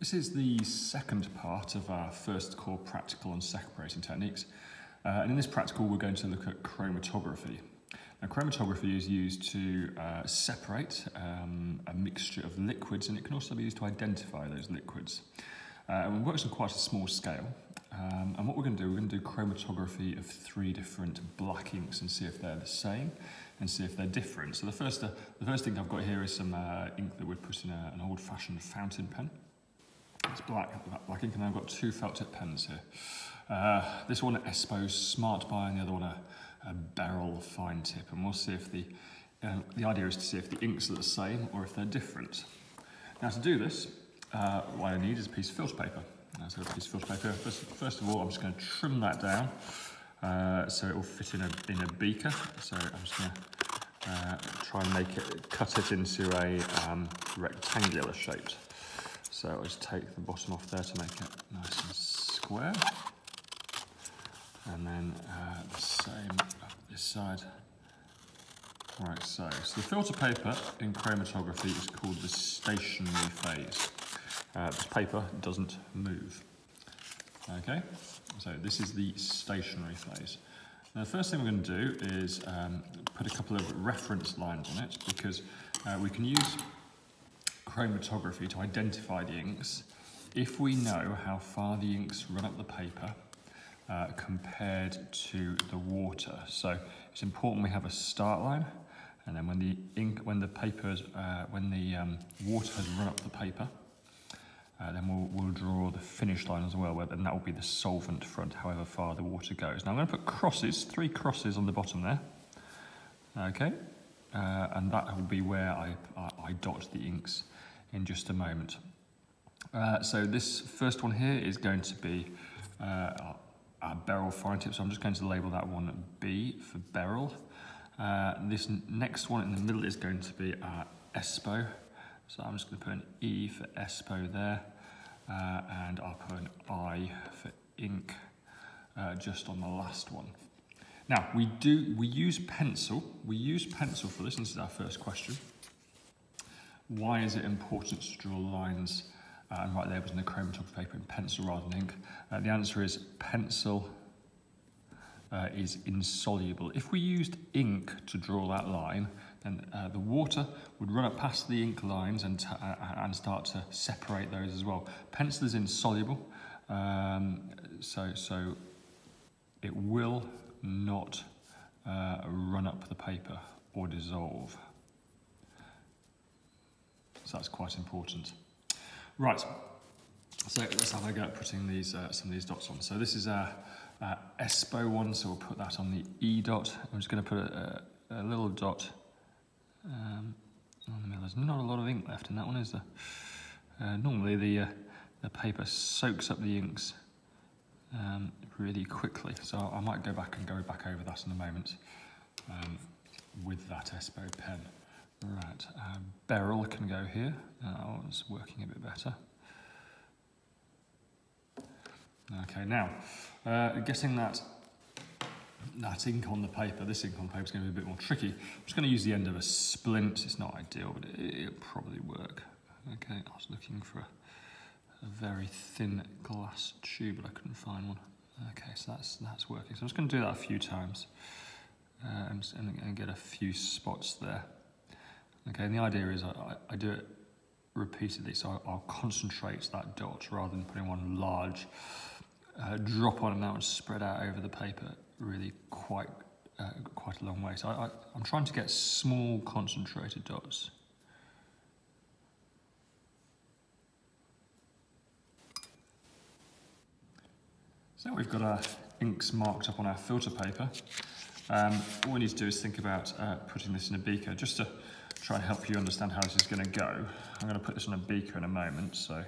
This is the second part of our first core practical on separating techniques. And in this practical, we're going to look at chromatography. Now, chromatography is used to separate a mixture of liquids, and it can also be used to identify those liquids. And it works on quite a small scale. And what we're going to do, we're going to do chromatography of 3 different black inks and see if they're the same and see if they're different. So the first thing I've got here is some ink that we'd put in an old-fashioned fountain pen. It's black ink, and I've got 2 felt tip pens here. This one, Espo's Smart Buy, and the other one, a Beryl Fine Tip. And we'll see if the idea is to see if the inks are the same or if they're different. Now, to do this, what I need is a piece of filter paper. So a piece of filter paper. First of all, I'm just going to trim that down so it will fit in a beaker. So I'm just going to try and cut it into a rectangular shape. So I'll just take the bottom off there to make it nice and square. And then the same up this side. Right, so the filter paper in chromatography is called the stationary phase. This paper doesn't move. Okay, so this is the stationary phase. Now, the first thing we're going to do is put a couple of reference lines on it, because we can use chromatography to identify the inks if we know how far the inks run up the paper compared to the water. So it's important we have a start line, and then when the water has run up the paper, then we'll draw the finish line as well, and that will be the solvent front, however far the water goes. Now I'm going to put crosses, 3 crosses on the bottom there. Okay, and that will be where I dot the inks in just a moment. So this first one here is going to be our Beryl Fine Tip, so I'm just going to label that one B for Beryl. This next one in the middle is going to be our Espo, so I'm just going to put an E for Espo there, and I'll put an I for ink just on the last one. Now we use pencil. We use pencil for this, and this is our first question. Why is it important to draw lines and write labels in the chromatography paper in pencil rather than ink? The answer is pencil is insoluble. If we used ink to draw that line, then the water would run up past the ink lines and start to separate those as well. Pencil is insoluble, so it will not run up the paper or dissolve. So that's quite important. Right, so let's have a go at putting these some of these dots on. So this is our Espo one, so we'll put that on the E dot. I'm just going to put a little dot on the middle. There's not a lot of ink left in that one, is there? Normally the paper soaks up the inks really quickly, so I might go back over that in a moment with that Espo pen. Right, Beryl can go here. Oh, it's working a bit better. Okay, now getting that ink on the paper, this ink on the paper is going to be a bit more tricky. I'm just going to use the end of a splint. It's not ideal, but it'll probably work. Okay, I was looking for a very thin glass tube, but I couldn't find one. Okay, so that's working. So I'm just going to do that a few times and get a few spots there. Okay, and the idea is I do it repeatedly, so I'll concentrate that dot rather than putting one large drop on and now and spread out over the paper really quite a long way. So I'm trying to get small concentrated dots. So we've got our inks marked up on our filter paper. All we need to do is think about putting this in a beaker, just to try and help you understand how this is going to go. I'm going to put this on a beaker in a moment, so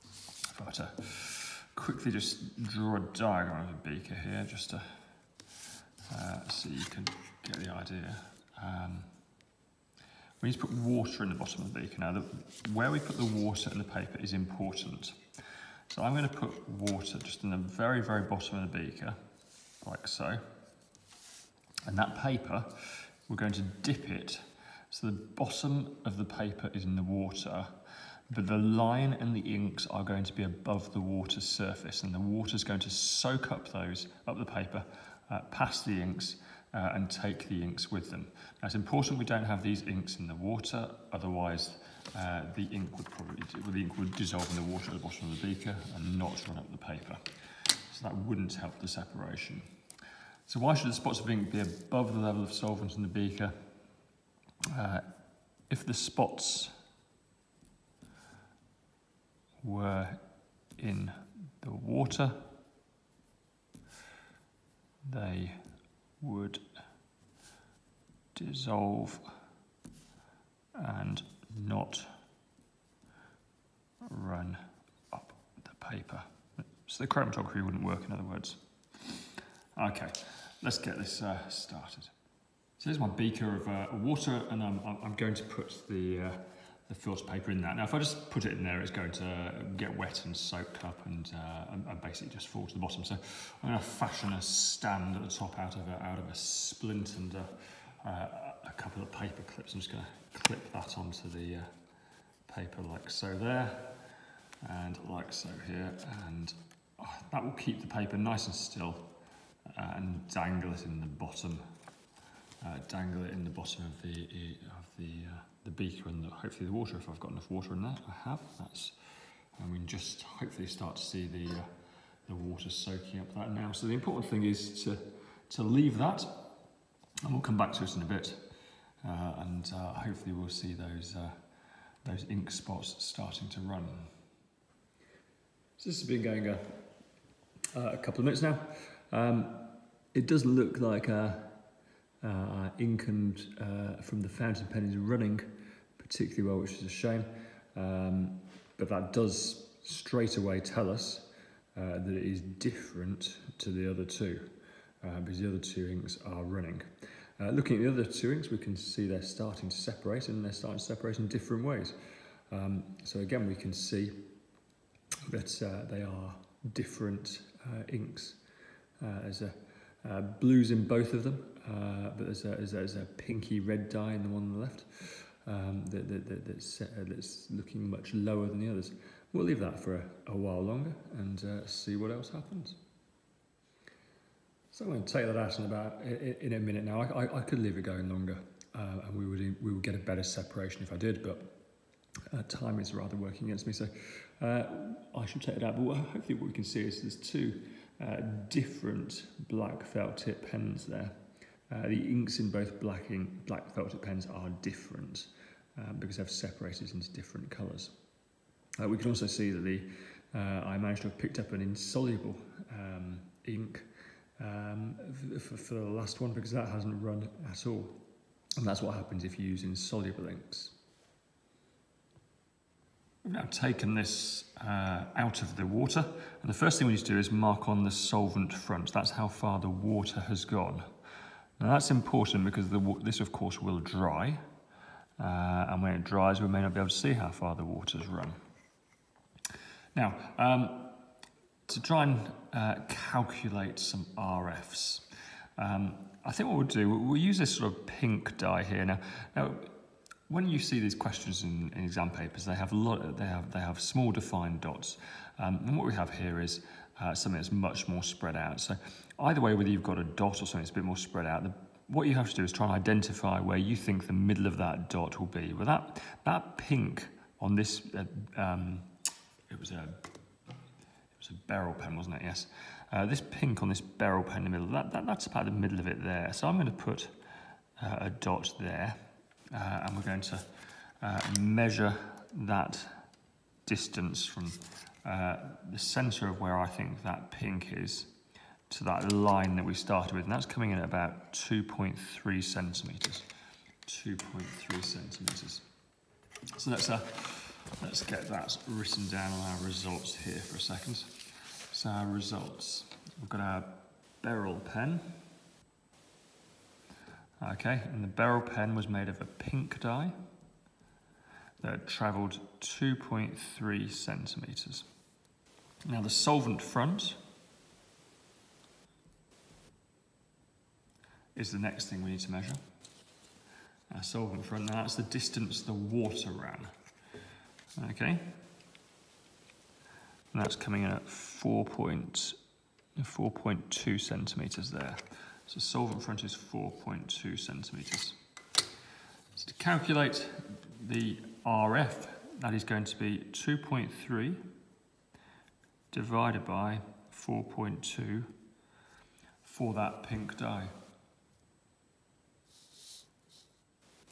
if I were to quickly just draw a diagram of a beaker here, just to so you can get the idea. We need to put water in the bottom of the beaker. Now, where we put the water in the paper is important. So I'm going to put water just in the very, very bottom of the beaker, like so. And that paper, we're going to dip it. So the bottom of the paper is in the water, but the line and the inks are going to be above the water surface, and the water is going to soak up the paper, past the inks, and take the inks with them. Now it's important we don't have these inks in the water, otherwise the ink would dissolve in the water at the bottom of the beaker and not run up the paper. So that wouldn't help the separation. So why should the spots of ink be above the level of solvent in the beaker? If the spots were in the water, they would dissolve and not run up the paper. So the chromatography wouldn't work, in other words. Okay, let's get this started. So here's my beaker of water, and I'm going to put the filter paper in that. Now, if I just put it in there, it's going to get wet and soaked up and basically just fall to the bottom. So I'm going to fashion a stand at the top out of a splint and a couple of paper clips. I'm just going to clip that onto the paper like so there, and like so here, and that will keep the paper nice and still, and dangle it in the bottom. Dangle it in the bottom of the beaker and hopefully the water, if I've got enough water in that. I have. And we can just hopefully start to see the water soaking up that now. So the important thing is to leave that, and we'll come back to it in a bit, and hopefully we'll see those ink spots starting to run. So this has been going a couple of minutes now. It does look like ink and from the fountain pen is running particularly well, which is a shame, but that does straight away tell us that it is different to the other two, because the other two inks are running. Looking at the other two inks, we can see they're starting to separate, and they're starting to separate in different ways. So again, we can see that they are different inks. There's blues in both of them, but there's a pinky red dye in the one on the left that's looking much lower than the others. We'll leave that for a while longer and see what else happens. So I'm going to take that out in a minute now. I could leave it going longer, and we would get a better separation if I did, but time is rather working against me, so I should take it out. But hopefully what we can see is there's two different black felt tip pens there. The inks in both black felt tip pens are different because they've separated into different colours. We can also see that I managed to have picked up an insoluble ink for the last one, because that hasn't run at all, and that's what happens if you use insoluble inks. We've now taken this out of the water, and the first thing we need to do is mark on the solvent front. That's how far the water has gone. Now that's important because this of course will dry, and when it dries we may not be able to see how far the water's run. Now, to try and calculate some RFs, I think what we'll do, we'll use this sort of pink dye here. Now when you see these questions in exam papers, they have small defined dots, and what we have here is something that's much more spread out. So either way, whether you've got a dot or something that's a bit more spread out, what you have to do is try and identify where you think the middle of that dot will be. Well, that pink on this, it was a barrel pen, wasn't it? Yes. This pink on this barrel pen in the middle, that's about the middle of it there. So I'm going to put a dot there, and we're going to measure that distance from the centre of where I think that pink is to that line that we started with, and that's coming in at about 2.3 centimetres. 2.3 centimetres. So let's get that written down on our results here for a second. So our results, we've got our beryl pen. Okay, and the beryl pen was made of a pink dye that travelled 2.3 centimetres. Now the solvent front is the next thing we need to measure. Our solvent front, now that's the distance the water ran. Okay. And that's coming in at 4.2 centimetres there. So solvent front is 4.2 centimetres. So to calculate the RF, that is going to be 2.3 divided by 4.2 for that pink dye.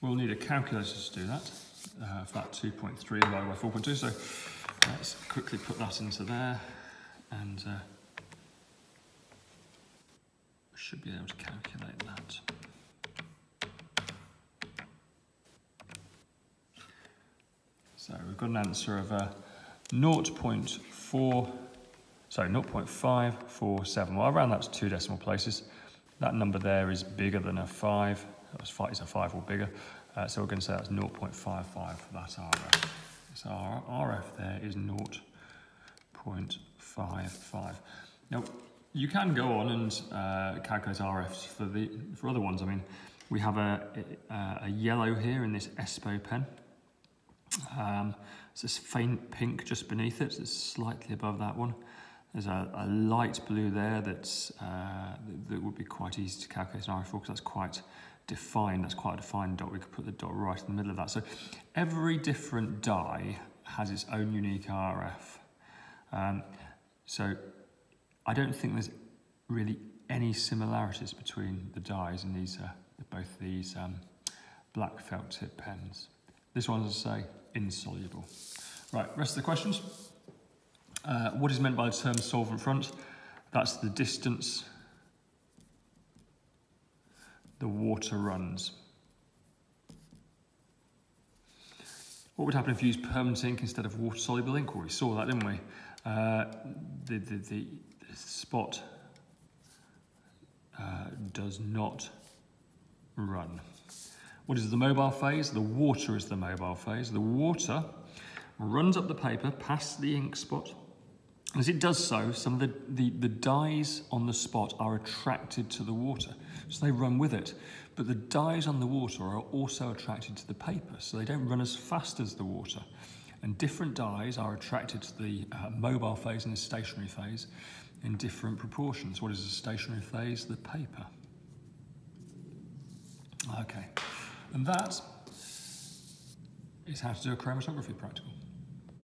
We'll need a calculator to do that, for that 2.3 divided by 4.2. So let's quickly put that into there, and we should be able to calculate that. So we've got an answer of 0.547. Well, I'll round that to 2 decimal places. That number there is bigger than a 5. It's a 5 or bigger. So we're going to say that's 0.55 for that RF. So our RF there is 0.55. Now, you can go on and calculate RFs for other ones. I mean, we have a yellow here in this Espo pen. It's this faint pink just beneath it. It's slightly above that one. There's a light blue there that would be quite easy to calculate an RF for, because that's quite defined. That's quite a defined dot. We could put the dot right in the middle of that. So every different dye has its own unique RF. So I don't think there's really any similarities between the dyes in both these black felt tip pens. This one, as I say, insoluble. Right, rest of the questions. What is meant by the term solvent front? That's the distance the water runs. What would happen if you used permanent ink instead of water-soluble ink? Well, we saw that, didn't we? The spot does not run. What is the mobile phase? The water is the mobile phase. The water runs up the paper past the ink spot. As it does so, some of the dyes on the spot are attracted to the water, so they run with it. But the dyes on the water are also attracted to the paper, so they don't run as fast as the water. And different dyes are attracted to the mobile phase and the stationary phase in different proportions. What is the stationary phase? The paper. Okay, and that is how to do a chromatography practical.